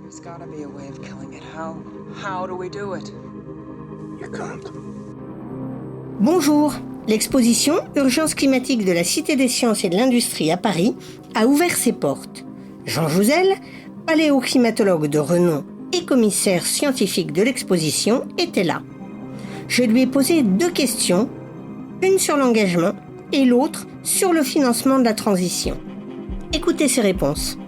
There's gotta be a way of killing it. How do we do it? You can't. Bonjour. L'exposition Urgence climatique de la Cité des Sciences et de l'Industrie à Paris a ouvert ses portes. Jean Jouzel, paléoclimatologue de renom et commissaire scientifique de l'exposition, était là. Je lui ai posé 2 questions, une sur l'engagement et l'autre sur le financement de la transition. Écoutez ses réponses.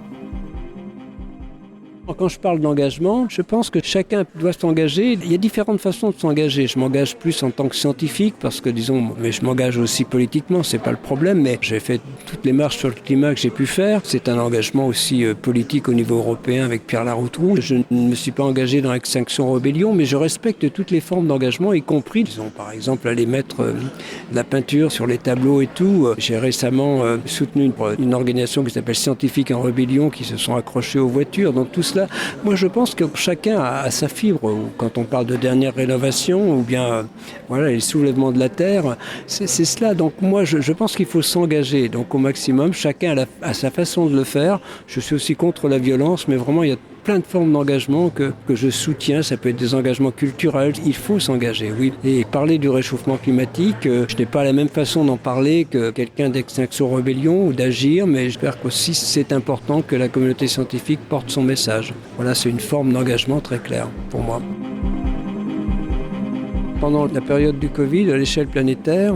Quand je parle d'engagement, je pense que chacun doit s'engager. Il y a différentes façons de s'engager. Je m'engage plus en tant que scientifique parce que, mais je m'engage aussi politiquement, c'est pas le problème. Mais j'ai fait toutes les marches sur le climat que j'ai pu faire. C'est un engagement aussi politique au niveau européen avec Pierre Laroutourou. Je ne me suis pas engagé dans Extinction Rebellion, mais je respecte toutes les formes d'engagement, y compris, par exemple, aller mettre de la peinture sur les tableaux et tout. J'ai récemment soutenu une organisation qui s'appelle Scientifiques en Rébellion qui se sont accrochés aux voitures. Donc tout cela, moi je pense que chacun a sa fibre. Quand on parle de dernière rénovation ou bien les soulèvements de la terre, c'est cela. Donc moi je pense qu'il faut s'engager. Donc au maximum, chacun a sa façon de le faire. Je suis aussi contre la violence, mais vraiment il y a plein de formes d'engagement que je soutiens. Ça peut être des engagements culturels. Il faut s'engager, oui. Et parler du réchauffement climatique, je n'ai pas la même façon d'en parler que quelqu'un d'Extinction Rebellion ou d'Agir, mais j'espère qu'aussi c'est important que la communauté scientifique porte son message. Voilà, c'est une forme d'engagement très claire pour moi. Pendant la période du Covid, à l'échelle planétaire,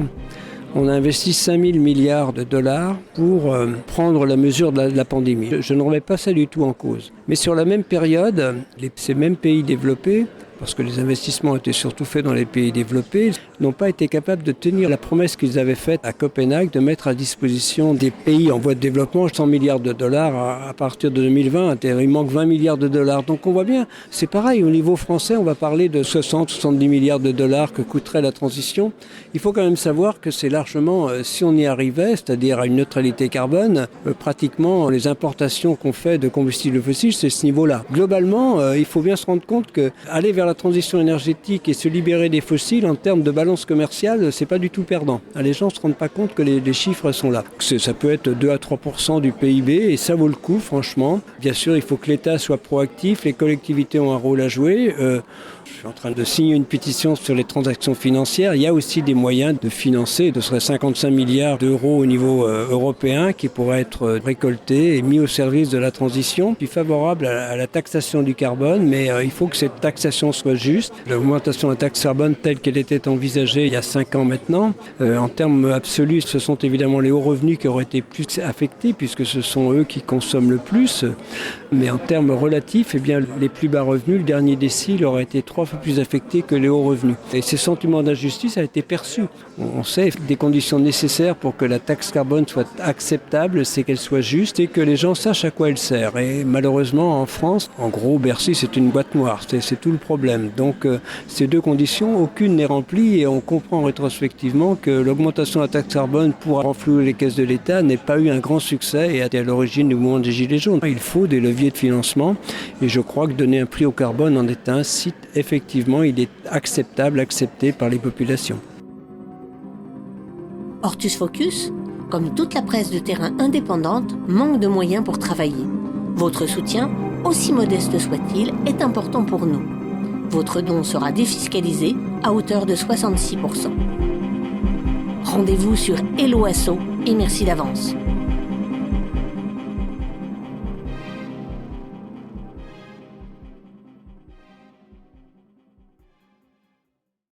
on a investi 5 000 milliards de dollars pour prendre la mesure de la pandémie. Je ne remets pas ça du tout en cause. Mais sur la même période, ces mêmes pays développés, parce que les investissements étaient surtout faits dans les pays développés, n'ont pas été capables de tenir la promesse qu'ils avaient faite à Copenhague de mettre à disposition des pays en voie de développement 100 milliards de dollars à partir de 2020. Il manque 20 milliards de dollars. Donc on voit bien, c'est pareil, au niveau français, on va parler de 60-70 milliards de dollars que coûterait la transition. Il faut quand même savoir que c'est largement, si on y arrivait, c'est-à-dire à une neutralité carbone, pratiquement les importations qu'on fait de combustibles fossiles, c'est ce niveau-là. Globalement, il faut bien se rendre compte qu'aller vers la transition énergétique et se libérer des fossiles en termes de balance commerciale, c'est pas du tout perdant. Les gens ne se rendent pas compte que les chiffres sont là. Ça peut être 2 à 3% du PIB et ça vaut le coup, franchement. Bien sûr, il faut que l'État soit proactif, les collectivités ont un rôle à jouer. Je suis en train de signer une pétition sur les transactions financières. Il y a aussi des moyens de financer. Ce serait 55 milliards d'euros au niveau européen qui pourraient être récoltés et mis au service de la transition. Je suis favorable à la taxation du carbone, mais il faut que cette taxation soit juste. L'augmentation de la taxe carbone telle qu'elle était envisagée il y a 5 ans maintenant, en termes absolus, ce sont évidemment les hauts revenus qui auraient été plus affectés puisque ce sont eux qui consomment le plus. Mais en termes relatifs, les plus bas revenus, le dernier décile aurait été 3 fois plus affecté que les hauts revenus. Et ce sentiment d'injustice a été perçu. On sait des conditions nécessaires pour que la taxe carbone soit acceptable, c'est qu'elle soit juste et que les gens sachent à quoi elle sert. Et malheureusement, en France, en gros, Bercy, c'est une boîte noire. C'est tout le problème. Donc, ces 2 conditions, aucune n'est remplie et on comprend rétrospectivement que l'augmentation de la taxe carbone pour renflouer les caisses de l'État n'ait pas eu un grand succès et a été à l'origine du mouvement des Gilets jaunes. Il faut des leviers de financement et je crois que donner un prix au carbone en est un site, effectivement, il est accepté par les populations. Hortus Focus, comme toute la presse de terrain indépendante, manque de moyens pour travailler. Votre soutien, aussi modeste soit-il, est important pour nous. Votre don sera défiscalisé à hauteur de 66%. Rendez-vous sur Hello Asso et merci d'avance.